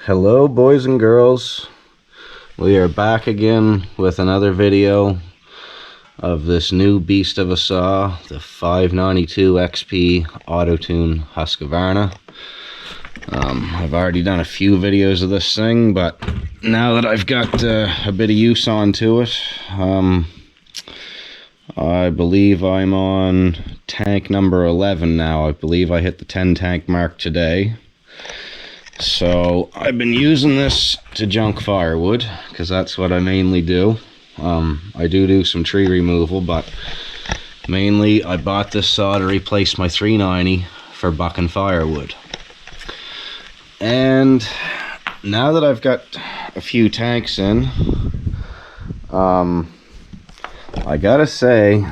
Hello boys and girls, we are back again with another video of this new beast of a saw, the 592 XP Auto-Tune Husqvarna. I've already done a few videos of this thing, but now that I've got a bit of use onto it, I believe I'm on tank number 11 now. I believe I hit the 10 tank mark today. So I've been using this to junk firewood because that's what I mainly do. I do some tree removal, but mainly I bought this saw to replace my 390 for bucking firewood. And now that I've got a few tanks in, I gotta say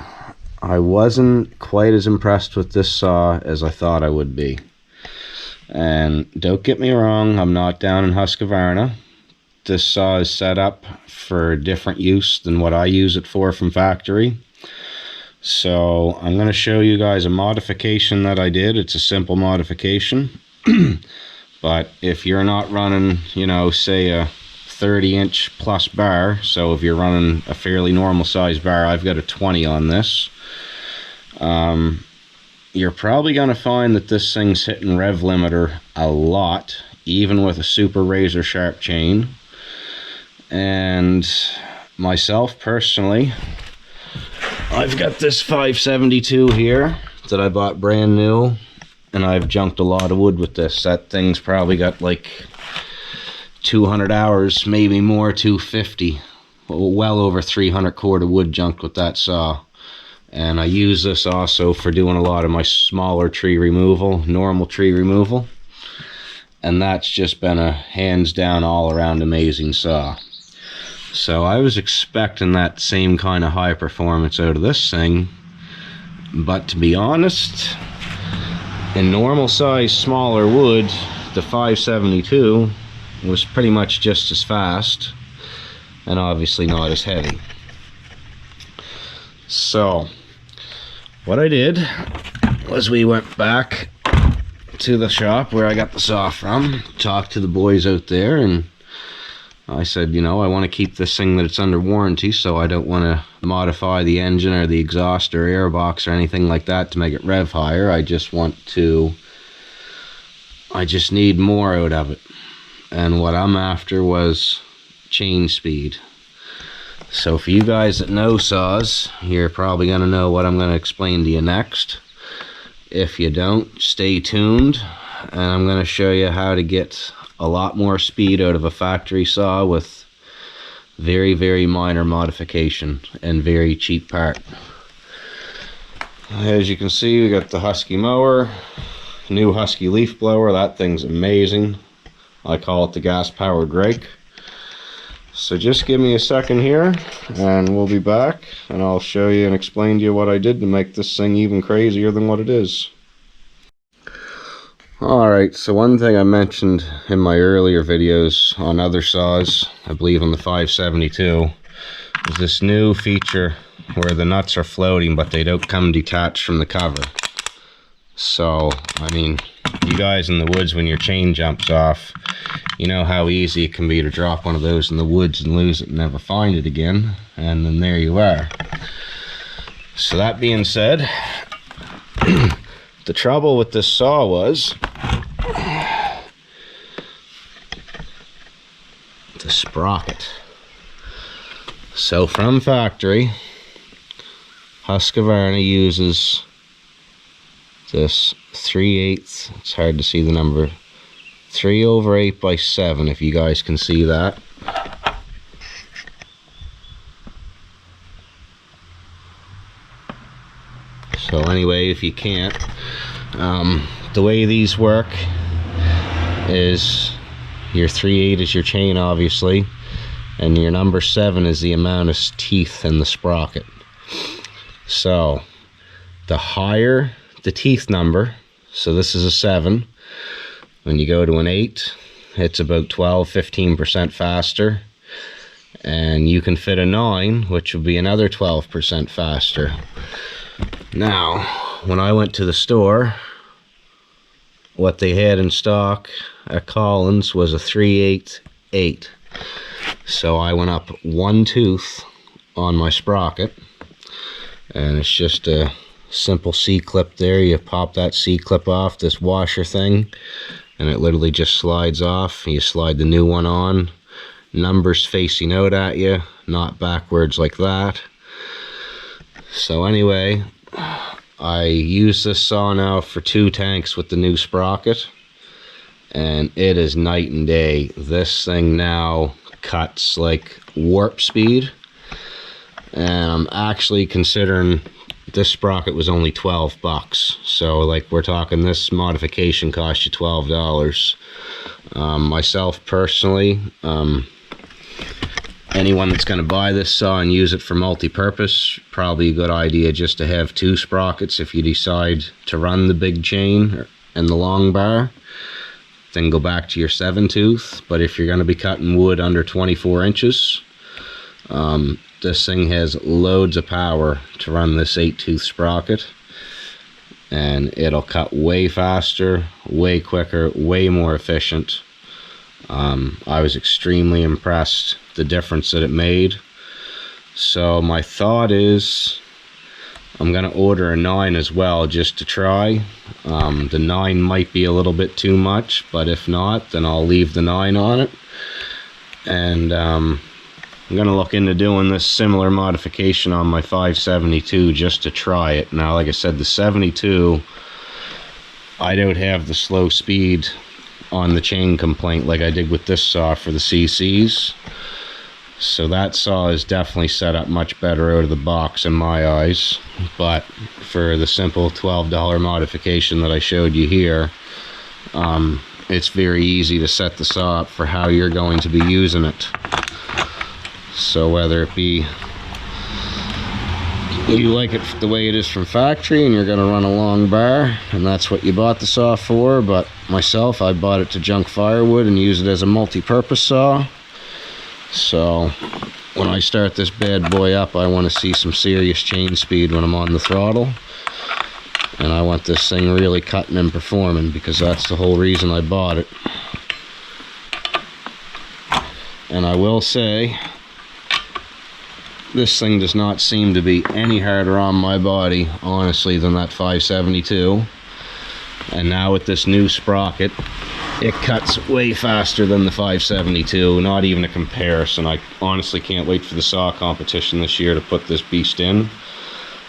I wasn't quite as impressed with this saw as I thought I would be. And don't get me wrong, I'm not down in Husqvarna. This saw is set up for different use than what I use it for from factory. So I'm going to show you guys a modification that I did. It's a simple modification. But if you're not running, you know, say a 30-inch plus bar, so if you're running a fairly normal size bar, I've got a 20 on this. You're probably going to find that this thing's hitting rev limiter a lot, even with a super razor sharp chain. And myself personally, I've got this 572 here that I bought brand new, and I've junked a lot of wood with this. That thing's probably got like 200 hours, maybe more, 250, well over 300 cord of wood junked with that saw. And I use this also for doing a lot of my smaller tree removal, normal tree removal. And that's just been a hands down all around amazing saw. So I was expecting that same kind of high performance out of this thing. But to be honest, in normal size smaller wood, the 572 was pretty much just as fast. And obviously not as heavy. So what I did was we went back to the shop where I got the saw from, talked to the boys out there, and I said, you know, I want to keep this thing that it's under warranty, so I don't want to modify the engine or the exhaust or airbox or anything like that to make it rev higher. I just need more out of it. And what I'm after was chain speed. So for you guys that know saws, you're probably going to know what I'm going to explain to you next. If you don't, stay tuned, and I'm going to show you how to get a lot more speed out of a factory saw with very, very minor modification and very cheap part. As you can see, we got the Husky mower, new Husky leaf blower. That thing's amazing. I call it the gas-powered rake. So just give me a second here and we'll be back, and I'll show you and explain to you what I did to make this thing even crazier than what it is. Alright, so one thing I mentioned in my earlier videos on other saws, I believe on the 572, is this new feature where the nuts are floating but they don't come detached from the cover. So, I mean, you guys in the woods, when your chain jumps off, you know how easy it can be to drop one of those in the woods and lose it and never find it again. And then there you are. So that being said, the trouble with this saw was the sprocket. So from factory, Husqvarna uses this 3/8, it's hard to see the number, 3/8x7, if you guys can see that. So anyway, if you can't, the way these work is your 3/8 is your chain, obviously, and your number 7 is the amount of teeth in the sprocket. So the higher the teeth number, so this is a 7, when you go to an 8, it's about 12-15% faster, and you can fit a 9, which will be another 12% faster. Now when I went to the store, what they had in stock at Collins was a 3/8/8. So I went up 1 tooth on my sprocket, and it's just a simple C-clip there. You pop that C-clip off this washer thing, and it literally just slides off. You slide the new one on, numbers facing out at you, not backwards like that. So anyway, I use this saw now for 2 tanks with the new sprocket, and it is night and day. This thing now cuts like warp speed, and I'm actually considering this sprocket was only $12, so like we're talking this modification cost you $12. Myself personally, anyone that's going to buy this saw and use it for multi-purpose, probably a good idea just to have 2 sprockets if you decide to run the big chain and the long bar. Then go back to your 7-tooth. But if you're going to be cutting wood under 24 inches, this thing has loads of power to run this 8-tooth sprocket, and it'll cut way faster, way quicker, way more efficient. I was extremely impressed the difference that it made. So my thought is I'm going to order a 9 as well just to try. The 9 might be a little bit too much, but if not, then I'll leave the 9 on it. And I'm going to look into doing this similar modification on my 572 just to try it. Now, like I said, the 72, I don't have the slow speed on the chain complaint like I did with this saw for the CCs. So that saw is definitely set up much better out of the box in my eyes. But for the simple $12 modification that I showed you here, it's very easy to set the saw up for how you're going to be using it. So whether it be you like it the way it is from factory and you're going to run a long bar and that's what you bought the saw for, but myself, I bought it to junk firewood and use it as a multi-purpose saw. So when I start this bad boy up, I want to see some serious chain speed when I'm on the throttle, and I want this thing really cutting and performing, because that's the whole reason I bought it. And I will say, this thing does not seem to be any harder on my body, honestly, than that 572. And now with this new sprocket, it cuts way faster than the 572, not even a comparison. I honestly can't wait for the saw competition this year to put this beast in.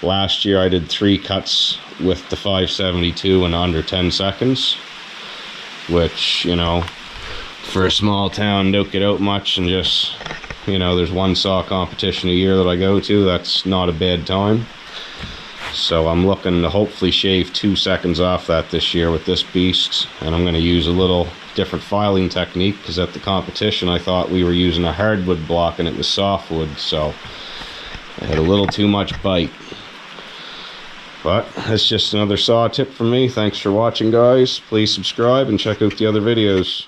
Last year I did 3 cuts with the 572 in under 10 seconds, which, you know, for a small town, don't get out much, and just, you know, there's one saw competition a year that I go to. That's not a bad time. So I'm looking to hopefully shave 2 seconds off that this year with this beast, and I'm going to use a little different filing technique, because at the competition I thought we were using a hardwood block and it was softwood, so I had a little too much bite. But that's just another saw tip from me. Thanks for watching, guys. Please subscribe and check out the other videos.